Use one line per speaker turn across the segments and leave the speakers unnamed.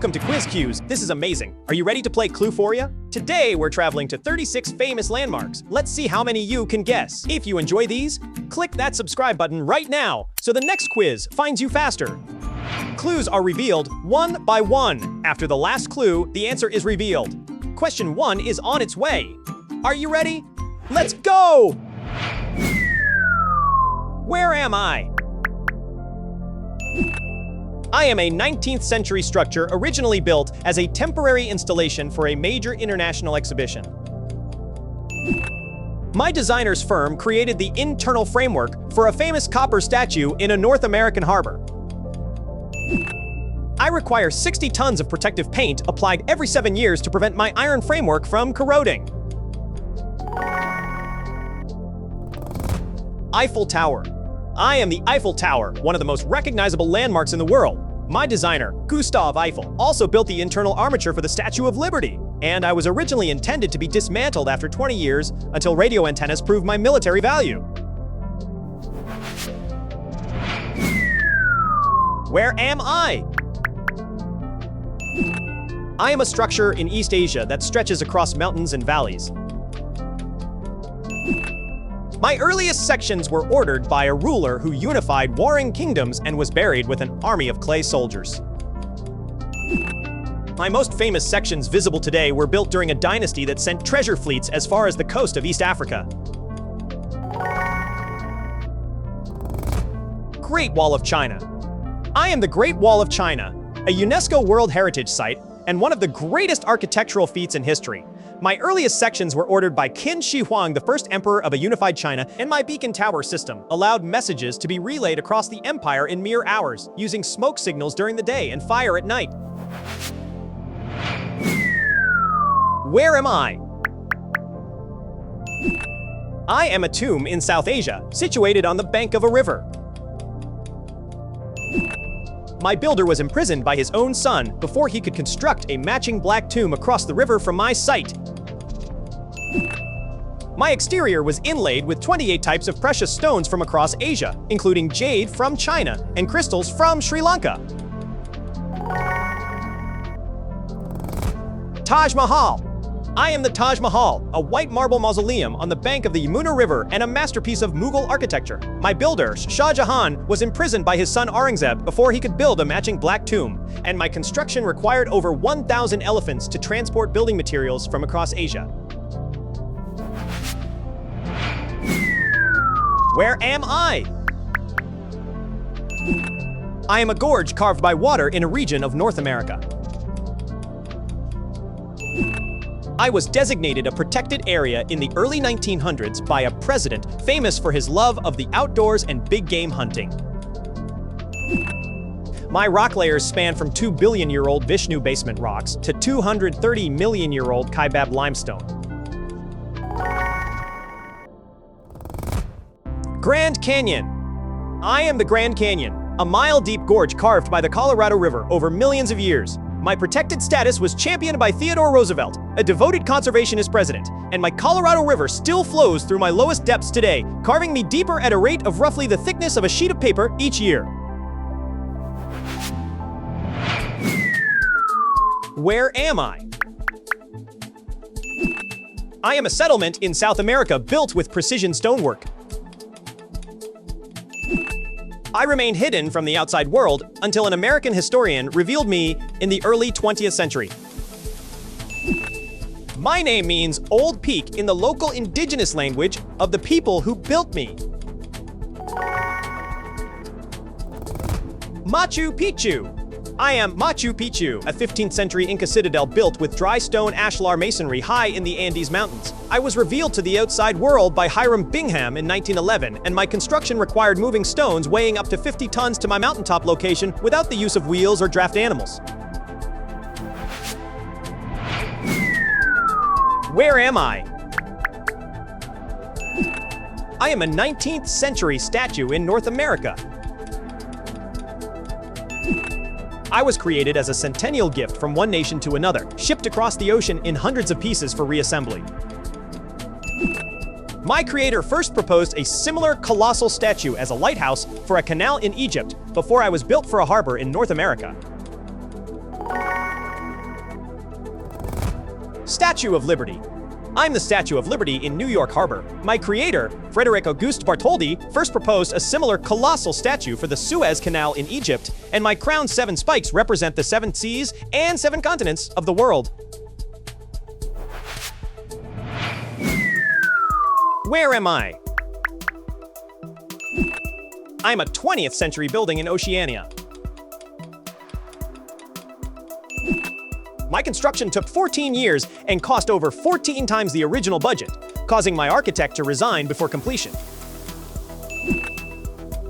Welcome to Quiz Cues. This is amazing. Are you ready to play Cluephoria? Today, we're traveling to 36 famous landmarks. Let's see how many you can guess. If you enjoy these, click that subscribe button right now so the next quiz finds you faster. Clues are revealed one by one. After the last clue, the answer is revealed. Question 1 is on its way. Are you ready? Let's go! Where am I? I am a 19th century structure originally built as a temporary installation for a major international exhibition. My designer's firm created the internal framework for a famous copper statue in a North American harbor. I require 60 tons of protective paint applied every 7 years to prevent my iron framework from corroding. Eiffel Tower. I am the Eiffel Tower, one of the most recognizable landmarks in the world. My designer, Gustave Eiffel, also built the internal armature for the Statue of Liberty, and I was originally intended to be dismantled after 20 years until radio antennas proved my military value. Where am I? I am a structure in East Asia that stretches across mountains and valleys. My earliest sections were ordered by a ruler who unified warring kingdoms and was buried with an army of clay soldiers. My most famous sections visible today were built during a dynasty that sent treasure fleets as far as the coast of East Africa. Great Wall of China. I am the Great Wall of China, a UNESCO World Heritage Site and one of the greatest architectural feats in history. My earliest sections were ordered by Qin Shi Huang, the first emperor of a unified China, and my beacon tower system allowed messages to be relayed across the empire in mere hours, using smoke signals during the day and fire at night. Where am I? I am a tomb in South Asia, situated on the bank of a river. My builder was imprisoned by his own son before he could construct a matching black tomb across the river from my site. My exterior was inlaid with 28 types of precious stones from across Asia, including jade from China and crystals from Sri Lanka. Taj Mahal. I am the Taj Mahal, a white marble mausoleum on the bank of the Yamuna River and a masterpiece of Mughal architecture. My builder, Shah Jahan, was imprisoned by his son Aurangzeb before he could build a matching black tomb, and my construction required over 1,000 elephants to transport building materials from across Asia. Where am I? I am a gorge carved by water in a region of North America. I was designated a protected area in the early 1900s by a president famous for his love of the outdoors and big game hunting. My rock layers span from 2 billion-year-old Vishnu basement rocks to 230 million-year-old Kaibab limestone. Grand Canyon. I am the Grand Canyon, a mile-deep gorge carved by the Colorado River over millions of years. My protected status was championed by Theodore Roosevelt, a devoted conservationist president, and my Colorado River still flows through my lowest depths today, carving me deeper at a rate of roughly the thickness of a sheet of paper each year. Where am I? I am a settlement in South America built with precision stonework. I remained hidden from the outside world until an American historian revealed me in the early 20th century. My name means Old Peak in the local indigenous language of the people who built me. Machu Picchu. I am Machu Picchu, a 15th century Inca citadel built with dry stone ashlar masonry high in the Andes Mountains. I was revealed to the outside world by Hiram Bingham in 1911, and my construction required moving stones weighing up to 50 tons to my mountaintop location without the use of wheels or draft animals. Where am I? I am a 19th century statue in North America. I was created as a centennial gift from one nation to another, shipped across the ocean in hundreds of pieces for reassembly. My creator first proposed a similar colossal statue as a lighthouse for a canal in Egypt before I was built for a harbor in North America. Statue of Liberty. I'm the Statue of Liberty in New York Harbor. My creator, Frederic Auguste Bartholdi, first proposed a similar colossal statue for the Suez Canal in Egypt, and my crown's 7 spikes represent the 7 seas and 7 continents of the world. Where am I? I'm a 20th century building in Oceania. My construction took 14 years and cost over 14 times the original budget, causing my architect to resign before completion.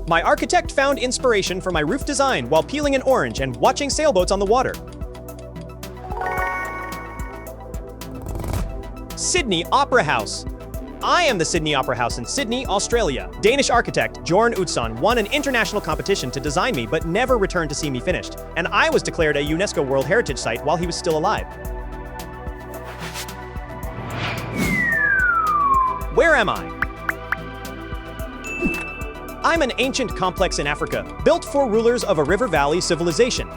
My architect found inspiration for my roof design while peeling an orange and watching sailboats on the water. Sydney Opera House. I am the Sydney Opera House in Sydney, Australia. Danish architect Jorn Utzon won an international competition to design me but never returned to see me finished, and I was declared a UNESCO World Heritage Site while he was still alive. Where am I? I'm an ancient complex in Africa, built for rulers of a river valley civilization.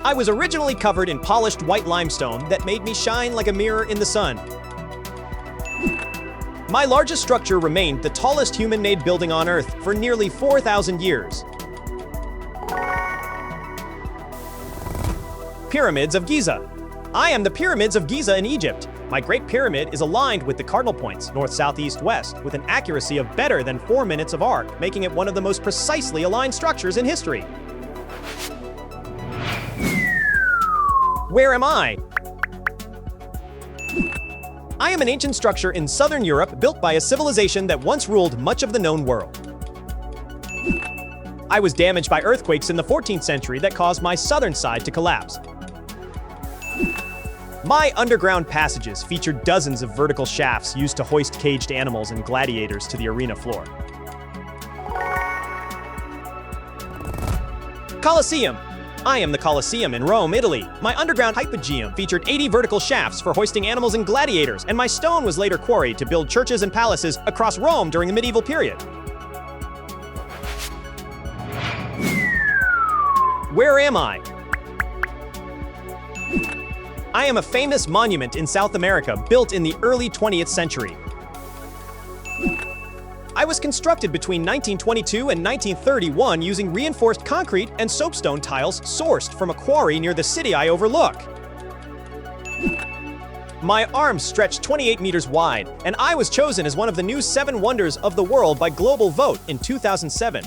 I was originally covered in polished white limestone that made me shine like a mirror in the sun. My largest structure remained the tallest human-made building on Earth for nearly 4,000 years. Pyramids of Giza. I am the Pyramids of Giza in Egypt. My Great Pyramid is aligned with the cardinal points, north, south, east, west, with an accuracy of better than 4 minutes of arc, making it one of the most precisely aligned structures in history. Where am I? I am an ancient structure in southern Europe built by a civilization that once ruled much of the known world. I was damaged by earthquakes in the 14th century that caused my southern side to collapse. My underground passages featured dozens of vertical shafts used to hoist caged animals and gladiators to the arena floor. Colosseum. I am the Colosseum in Rome, Italy. My underground hypogeum featured 80 vertical shafts for hoisting animals and gladiators, and my stone was later quarried to build churches and palaces across Rome during the medieval period. Where am I? I am a famous monument in South America built in the early 20th century. I was constructed between 1922 and 1931 using reinforced concrete and soapstone tiles sourced from a quarry near the city I overlook. My arms stretched 28 meters wide, and I was chosen as one of the new 7 wonders of the world by Global Vote in 2007.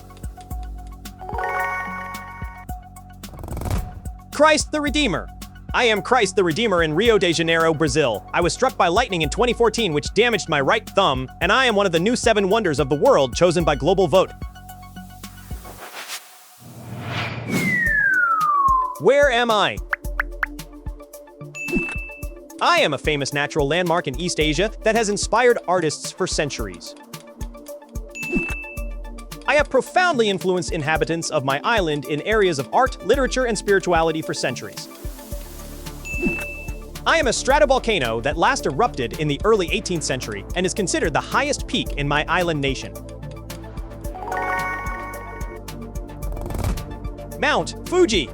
Christ the Redeemer. I am Christ the Redeemer in Rio de Janeiro, Brazil. I was struck by lightning in 2014, which damaged my right thumb, and I am one of the new 7 wonders of the world chosen by Global Vote. Where am I? I am a famous natural landmark in East Asia that has inspired artists for centuries. I have profoundly influenced inhabitants of my island in areas of art, literature, and spirituality for centuries. I am a stratovolcano that last erupted in the early 18th century and is considered the highest peak in my island nation. Mount Fuji.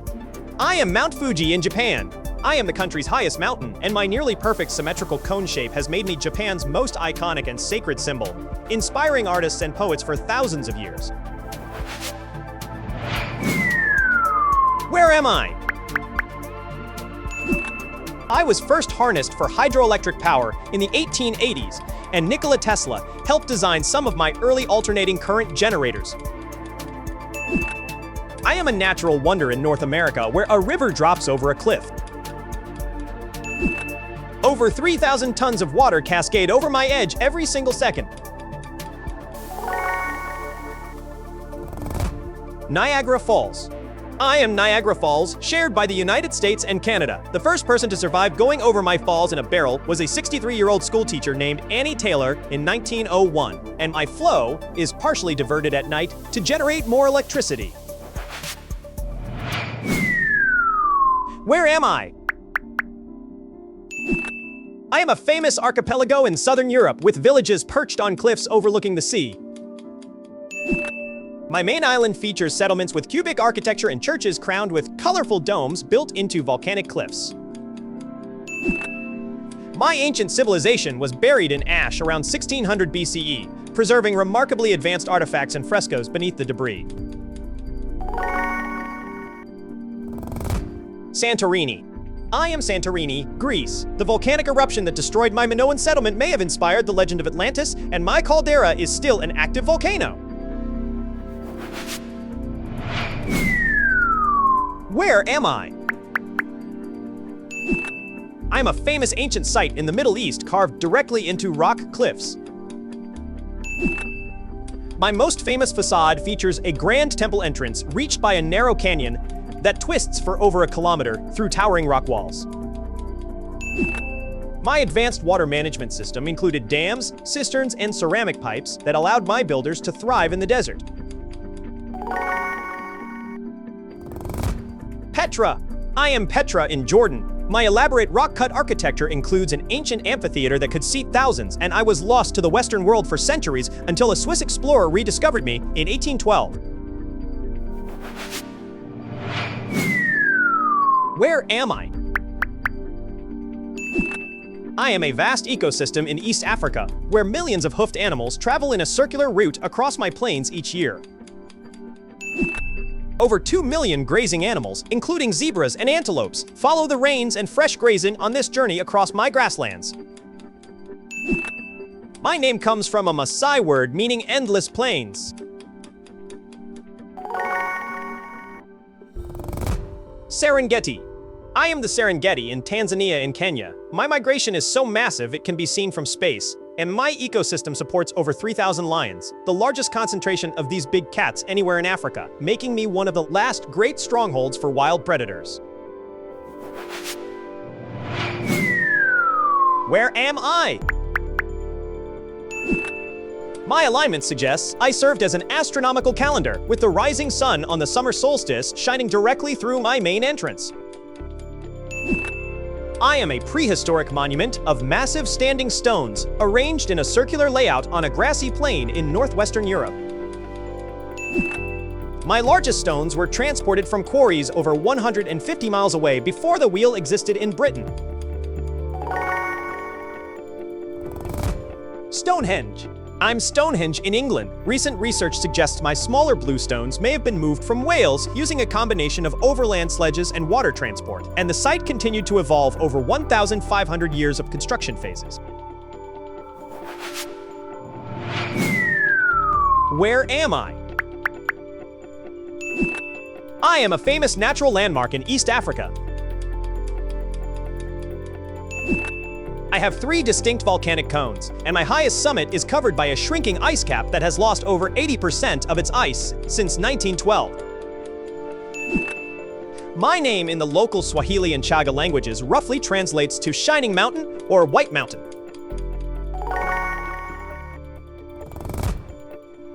I am Mount Fuji in Japan. I am the country's highest mountain, and my nearly perfect symmetrical cone shape has made me Japan's most iconic and sacred symbol, inspiring artists and poets for thousands of years. Where am I? I was first harnessed for hydroelectric power in the 1880s, and Nikola Tesla helped design some of my early alternating current generators. I am a natural wonder in North America where a river drops over a cliff. Over 3,000 tons of water cascade over my edge every single second. Niagara Falls. I am Niagara Falls, shared by the United States and Canada. The first person to survive going over my falls in a barrel was a 63-year-old schoolteacher named Annie Taylor in 1901, and my flow is partially diverted at night to generate more electricity. Where am I? I am a famous archipelago in southern Europe with villages perched on cliffs overlooking the sea. My main island features settlements with cubic architecture and churches crowned with colorful domes built into volcanic cliffs. My ancient civilization was buried in ash around 1600 BCE, preserving remarkably advanced artifacts and frescoes beneath the debris. Santorini. I am Santorini, Greece. The volcanic eruption that destroyed my Minoan settlement may have inspired the legend of Atlantis, and my caldera is still an active volcano. Where am I? I'm a famous ancient site in the Middle East carved directly into rock cliffs. My most famous facade features a grand temple entrance reached by a narrow canyon that twists for over a kilometer through towering rock walls. My advanced water management system included dams, cisterns, and ceramic pipes that allowed my builders to thrive in the desert. Petra. I am Petra in Jordan. My elaborate rock-cut architecture includes an ancient amphitheater that could seat thousands, and I was lost to the Western world for centuries until a Swiss explorer rediscovered me in 1812. Where am I? I am a vast ecosystem in East Africa, where millions of hoofed animals travel in a circular route across my plains each year. Over 2 million grazing animals, including zebras and antelopes, follow the rains and fresh grazing on this journey across my grasslands. My name comes from a Maasai word meaning endless plains. Serengeti. I am the Serengeti in Tanzania and Kenya. My migration is so massive it can be seen from space, and my ecosystem supports over 3,000 lions, the largest concentration of these big cats anywhere in Africa, making me one of the last great strongholds for wild predators. Where am I? My alignment suggests I served as an astronomical calendar, with the rising sun on the summer solstice shining directly through my main entrance. I am a prehistoric monument of massive standing stones, arranged in a circular layout on a grassy plain in northwestern Europe. My largest stones were transported from quarries over 150 miles away before the wheel existed in Britain. Stonehenge. I'm Stonehenge in England. Recent research suggests my smaller blue stones may have been moved from Wales using a combination of overland sledges and water transport, and the site continued to evolve over 1,500 years of construction phases. Where am I? I am a famous natural landmark in East Africa. I have 3 distinct volcanic cones, and my highest summit is covered by a shrinking ice cap that has lost over 80% of its ice since 1912. My name in the local Swahili and Chaga languages roughly translates to Shining Mountain or White Mountain.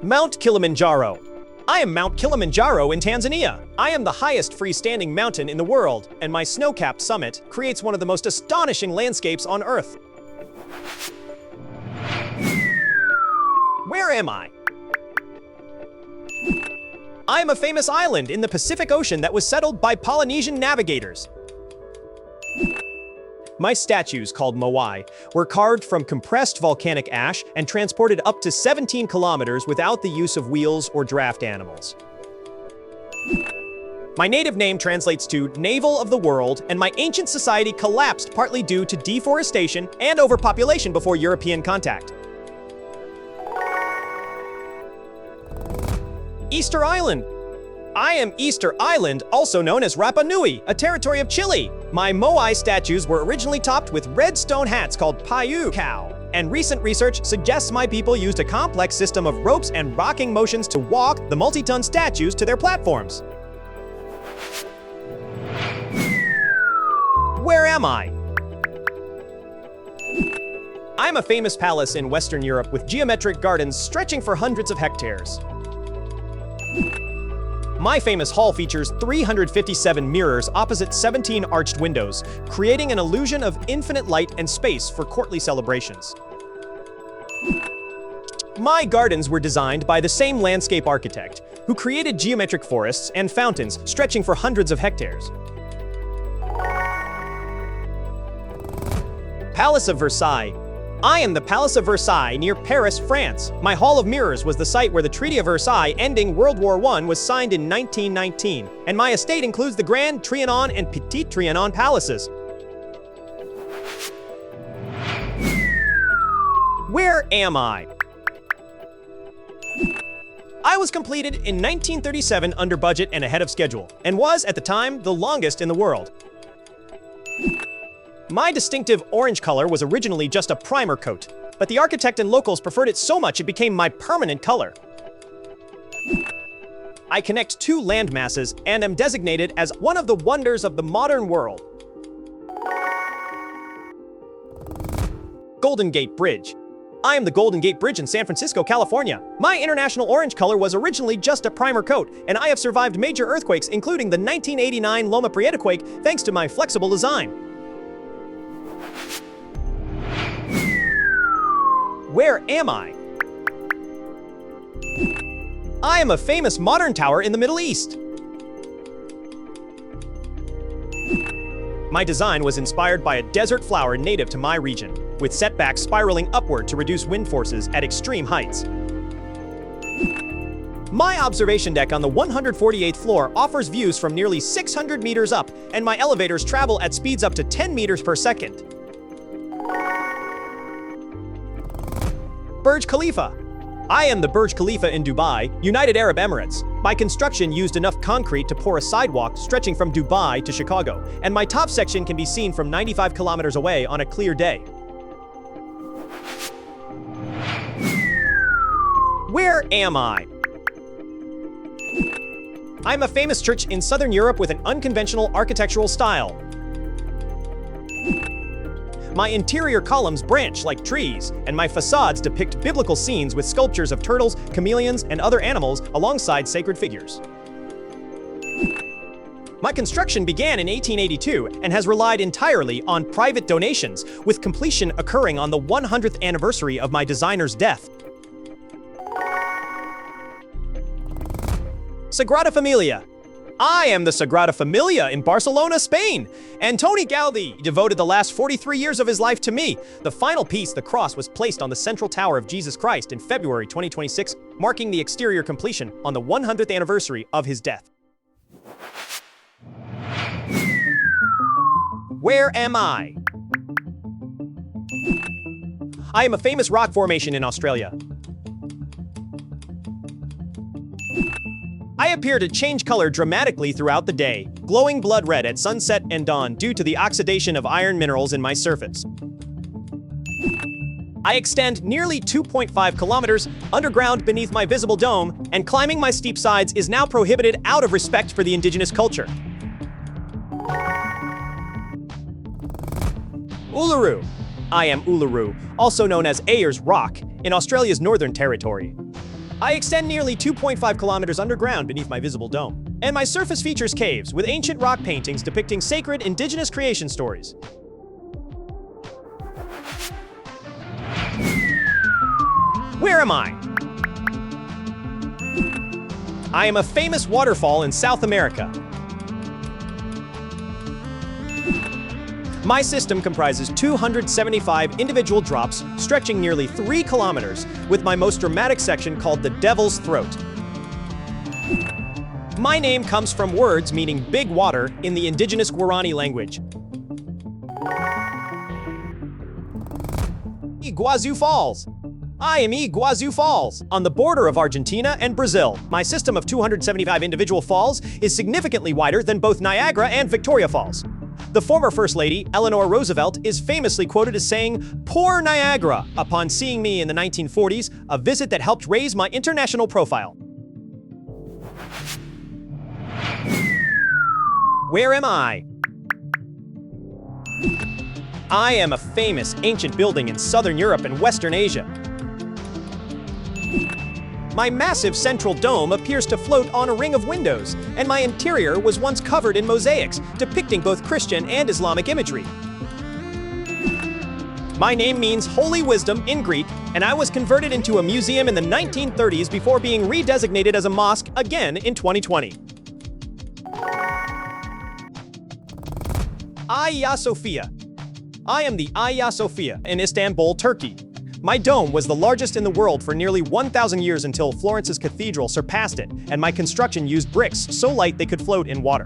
Mount Kilimanjaro. I am Mount Kilimanjaro in Tanzania. I am the highest freestanding mountain in the world, and my snow-capped summit creates one of the most astonishing landscapes on Earth. Where am I? I am a famous island in the Pacific Ocean that was settled by Polynesian navigators. My statues, called moai, were carved from compressed volcanic ash and transported up to 17 kilometers without the use of wheels or draft animals. My native name translates to Navel of the World, and my ancient society collapsed partly due to deforestation and overpopulation before European contact. Easter Island. I am Easter Island, also known as Rapa Nui, a territory of Chile. My moai statues were originally topped with red stone hats called payu cow, and recent research suggests my people used a complex system of ropes and rocking motions to walk the multi-ton statues to their platforms. Where am I? I'm a famous palace in Western Europe with geometric gardens stretching for hundreds of hectares. My famous hall features 357 mirrors opposite 17 arched windows, creating an illusion of infinite light and space for courtly celebrations. My gardens were designed by the same landscape architect, who created geometric forests and fountains stretching for hundreds of hectares. Palace of Versailles. I am the Palace of Versailles near Paris, France. My Hall of Mirrors was the site where the Treaty of Versailles ending World War I was signed in 1919, and my estate includes the Grand Trianon and Petit Trianon palaces. Where am I? I was completed in 1937 under budget and ahead of schedule, and was, at the time, the longest in the world. My distinctive orange color was originally just a primer coat, but the architect and locals preferred it so much it became my permanent color. I connect two land masses and am designated as one of the wonders of the modern world. Golden Gate Bridge. I am the Golden Gate Bridge in San Francisco, California. My international orange color was originally just a primer coat, and I have survived major earthquakes, including the 1989 Loma Prieta quake, thanks to my flexible design. Where am I? I am a famous modern tower in the Middle East. My design was inspired by a desert flower native to my region, with setbacks spiraling upward to reduce wind forces at extreme heights. My observation deck on the 148th floor offers views from nearly 600 meters up, and my elevators travel at speeds up to 10 meters per second. Burj Khalifa. I am the Burj Khalifa in Dubai, United Arab Emirates. My construction used enough concrete to pour a sidewalk stretching from Dubai to Chicago, and my top section can be seen from 95 kilometers away on a clear day. Where am I? I'm a famous church in Southern Europe with an unconventional architectural style. My interior columns branch like trees, and my facades depict biblical scenes with sculptures of turtles, chameleons, and other animals alongside sacred figures. My construction began in 1882 and has relied entirely on private donations, with completion occurring on the 100th anniversary of my designer's death. Sagrada Familia. I am the Sagrada Familia in Barcelona, Spain. Antoni Gaudí devoted the last 43 years of his life to me. The final piece, the cross, was placed on the central tower of Jesus Christ in February 2026, marking the exterior completion on the 100th anniversary of his death. Where am I? I am a famous rock formation in Australia. I appear to change color dramatically throughout the day, glowing blood red at sunset and dawn due to the oxidation of iron minerals in my surface. I extend nearly 2.5 kilometers underground beneath my visible dome, and climbing my steep sides is now prohibited out of respect for the indigenous culture. Uluru. I am Uluru, also known as Ayers Rock, in Australia's Northern Territory. I extend nearly 2.5 kilometers underground beneath my visible dome, and my surface features caves with ancient rock paintings depicting sacred indigenous creation stories. Where am I? I am a famous waterfall in South America. My system comprises 275 individual drops stretching nearly 3 kilometers, with my most dramatic section called the Devil's Throat. My name comes from words meaning big water in the indigenous WhereAmI language. Iguazu Falls. I am Iguazu Falls, on the border of Argentina and Brazil. My system of 275 individual falls is significantly wider than both Niagara and Victoria Falls. The former First Lady, Eleanor Roosevelt, is famously quoted as saying, "Poor Niagara," upon seeing me in the 1940s, a visit that helped raise my international profile. Where am I? I am a famous ancient building in Southern Europe and Western Asia. My massive central dome appears to float on a ring of windows, and my interior was once covered in mosaics depicting both Christian and Islamic imagery. My name means Holy Wisdom in Greek, and I was converted into a museum in the 1930s before being redesignated as a mosque again in 2020. Hagia Sophia. I am the Hagia Sophia in Istanbul, Turkey. My dome was the largest in the world for nearly 1,000 years until Florence's cathedral surpassed it, and my construction used bricks so light they could float in water.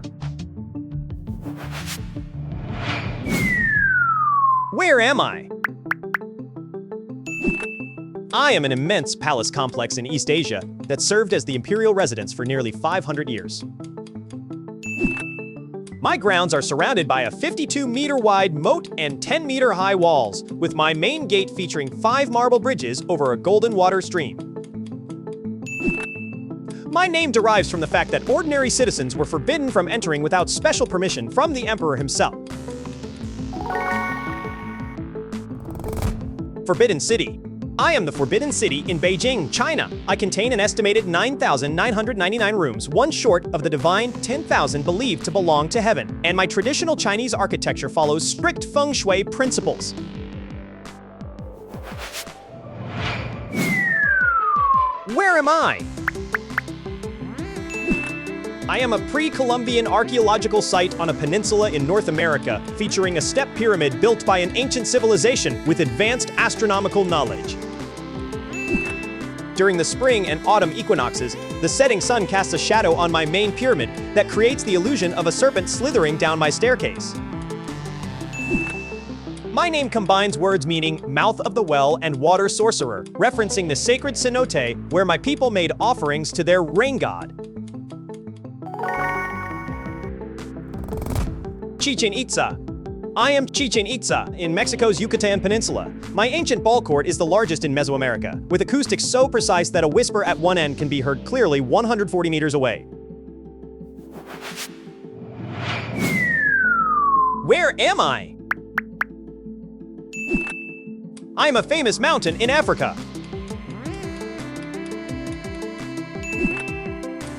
Where am I? I am an immense palace complex in East Asia that served as the imperial residence for nearly 500 years. My grounds are surrounded by a 52-meter-wide moat and 10-meter-high walls, with my main gate featuring 5 marble bridges over a golden water stream. My name derives from the fact that ordinary citizens were forbidden from entering without special permission from the emperor himself. Forbidden City. I am the Forbidden City in Beijing, China. I contain an estimated 9,999 rooms, one short of the divine 10,000 believed to belong to heaven, and my traditional Chinese architecture follows strict feng shui principles. Where am I? I am a pre-Columbian archaeological site on a peninsula in North America, featuring a step pyramid built by an ancient civilization with advanced astronomical knowledge. During the spring and autumn equinoxes, the setting sun casts a shadow on my main pyramid that creates the illusion of a serpent slithering down my staircase. My name combines words meaning mouth of the well and water sorcerer, referencing the sacred cenote where my people made offerings to their rain god. Chichen Itza. I am Chichen Itza in Mexico's Yucatan Peninsula. My ancient ball court is the largest in Mesoamerica, with acoustics so precise that a whisper at one end can be heard clearly 140 meters away. Where am I? I am a famous mountain in Africa.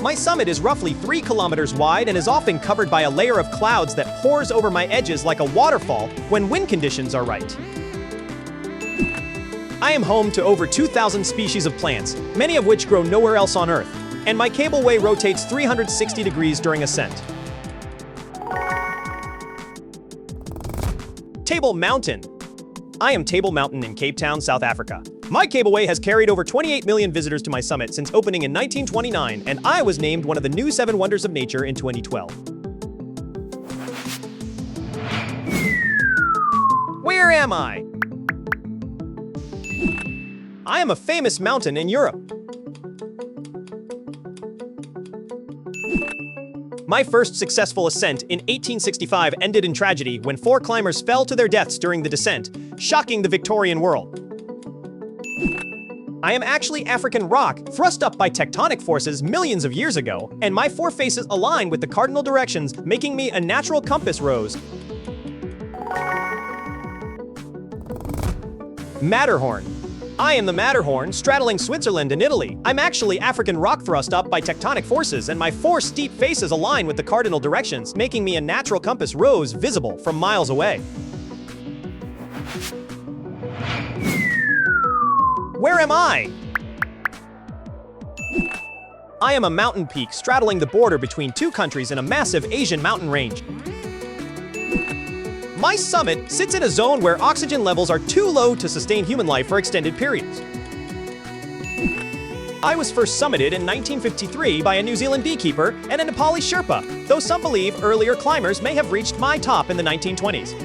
My summit is roughly 3 kilometers wide and is often covered by a layer of clouds that pours over my edges like a waterfall when wind conditions are right. I am home to over 2,000 species of plants, many of which grow nowhere else on Earth, and my cableway rotates 360 degrees during ascent. Table Mountain. I am Table Mountain in Cape Town, South Africa. My cableway has carried over 28 million visitors to my summit since opening in 1929, and I was named one of the new 7 Wonders of Nature in 2012. Where am I? I am a famous mountain in Europe. My first successful ascent in 1865 ended in tragedy when 4 climbers fell to their deaths during the descent, shocking the Victorian world. I am actually African rock, thrust up by tectonic forces millions of years ago, and my 4 faces align with the cardinal directions, making me a natural compass rose. Matterhorn. I am the Matterhorn, straddling Switzerland and Italy. I'm actually African rock thrust up by tectonic forces, and my 4 steep faces align with the cardinal directions, making me a natural compass rose visible from miles away. Where am I? I am a mountain peak straddling the border between 2 countries in a massive Asian mountain range. My summit sits in a zone where oxygen levels are too low to sustain human life for extended periods. I was first summited in 1953 by a New Zealand beekeeper and a Nepali Sherpa, though some believe earlier climbers may have reached my top in the 1920s.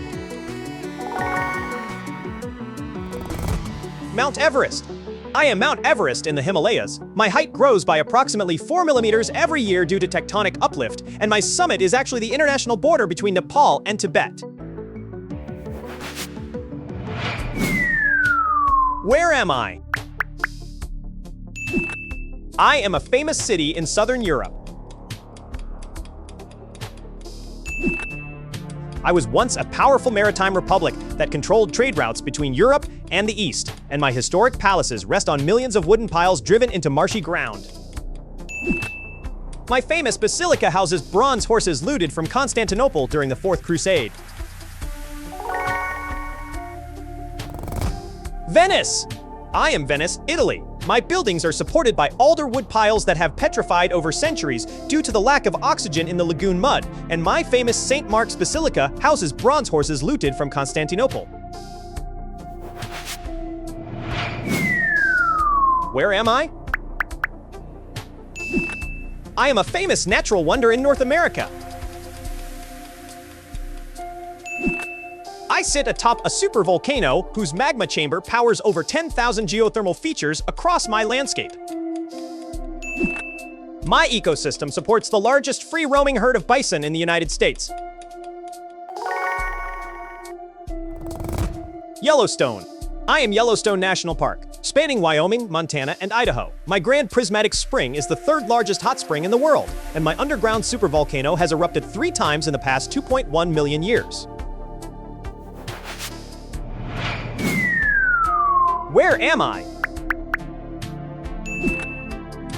Mount Everest. I am Mount Everest in the Himalayas. My height grows by approximately 4 millimeters every year due to tectonic uplift, and my summit is actually the international border between Nepal and Tibet. Where am I? I am a famous city in southern Europe. I was once a powerful maritime republic that controlled trade routes between Europe and the East, and my historic palaces rest on millions of wooden piles driven into marshy ground. My famous basilica houses bronze horses looted from Constantinople during the Fourth Crusade. Venice! I am Venice, Italy. My buildings are supported by alder wood piles that have petrified over centuries due to the lack of oxygen in the lagoon mud, and my famous St. Mark's Basilica houses bronze horses looted from Constantinople. Where am I? I am a famous natural wonder in North America. I sit atop a supervolcano whose magma chamber powers over 10,000 geothermal features across my landscape. My ecosystem supports the largest free-roaming herd of bison in the United States. Yellowstone. I am Yellowstone National Park, spanning Wyoming, Montana, and Idaho. My Grand Prismatic Spring is the third largest hot spring in the world, and my underground supervolcano has erupted 3 times in the past 2.1 million years. Where am I?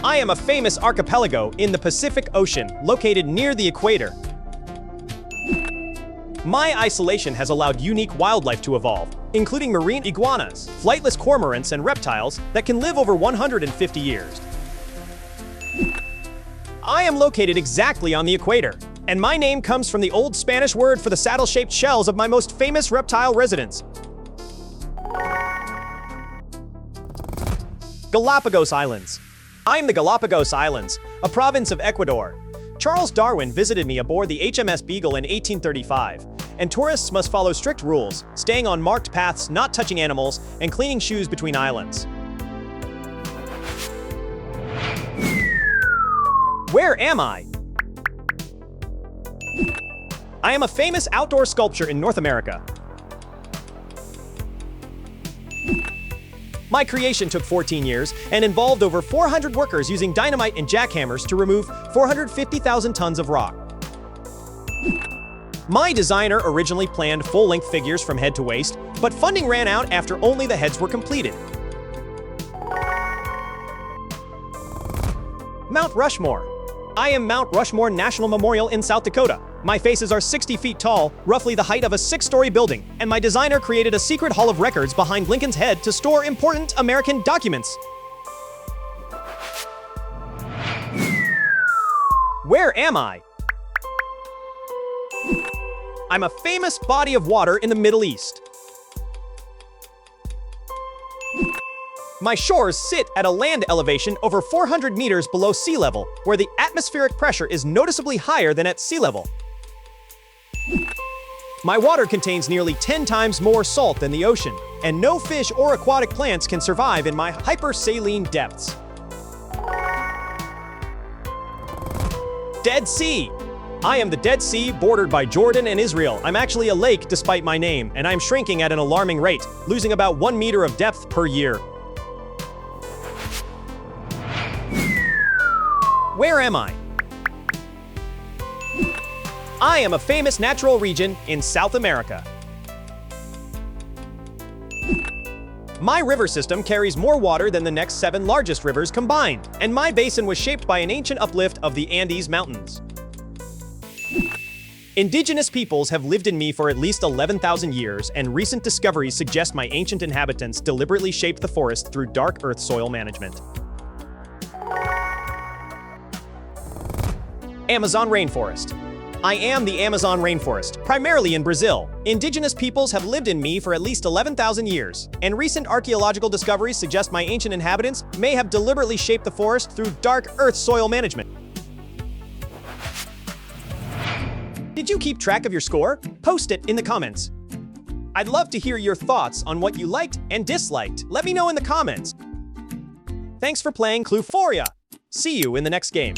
I am a famous archipelago in the Pacific Ocean, located near the equator. My isolation has allowed unique wildlife to evolve, including marine iguanas, flightless cormorants, and reptiles that can live over 150 years. I am located exactly on the equator, and my name comes from the old Spanish word for the saddle-shaped shells of my most famous reptile residents. Galapagos Islands. I am the Galapagos Islands, a province of Ecuador. Charles Darwin visited me aboard the HMS Beagle in 1835, and tourists must follow strict rules, staying on marked paths, not touching animals, and cleaning shoes between islands. Where am I? I am a famous outdoor sculpture in North America. My creation took 14 years and involved over 400 workers using dynamite and jackhammers to remove 450,000 tons of rock. My designer originally planned full-length figures from head to waist, but funding ran out after only the heads were completed. Mount Rushmore. I am Mount Rushmore National Memorial in South Dakota. My faces are 60 feet tall, roughly the height of a 6-story building, and my designer created a secret hall of records behind Lincoln's head to store important American documents. Where am I? I'm a famous body of water in the Middle East. My shores sit at a land elevation over 400 meters below sea level, where the atmospheric pressure is noticeably higher than at sea level. My water contains nearly 10 times more salt than the ocean, and no fish or aquatic plants can survive in my hypersaline depths. Dead Sea. I am the Dead Sea, bordered by Jordan and Israel. I'm actually a lake despite my name, and I'm shrinking at an alarming rate, losing about 1 meter of depth per year. Where am I? I am a famous natural region in South America. My river system carries more water than the next 7 largest rivers combined, and my basin was shaped by an ancient uplift of the Andes Mountains. Indigenous peoples have lived in me for at least 11,000 years, and recent discoveries suggest my ancient inhabitants deliberately shaped the forest through dark earth soil management. Amazon rainforest. I am the Amazon rainforest, primarily in Brazil. Indigenous peoples have lived in me for at least 11,000 years, and recent archaeological discoveries suggest my ancient inhabitants may have deliberately shaped the forest through dark earth soil management. Did you keep track of your score? Post it in the comments. I'd love to hear your thoughts on what you liked and disliked. Let me know in the comments. Thanks for playing Cluephoria. See you in the next game.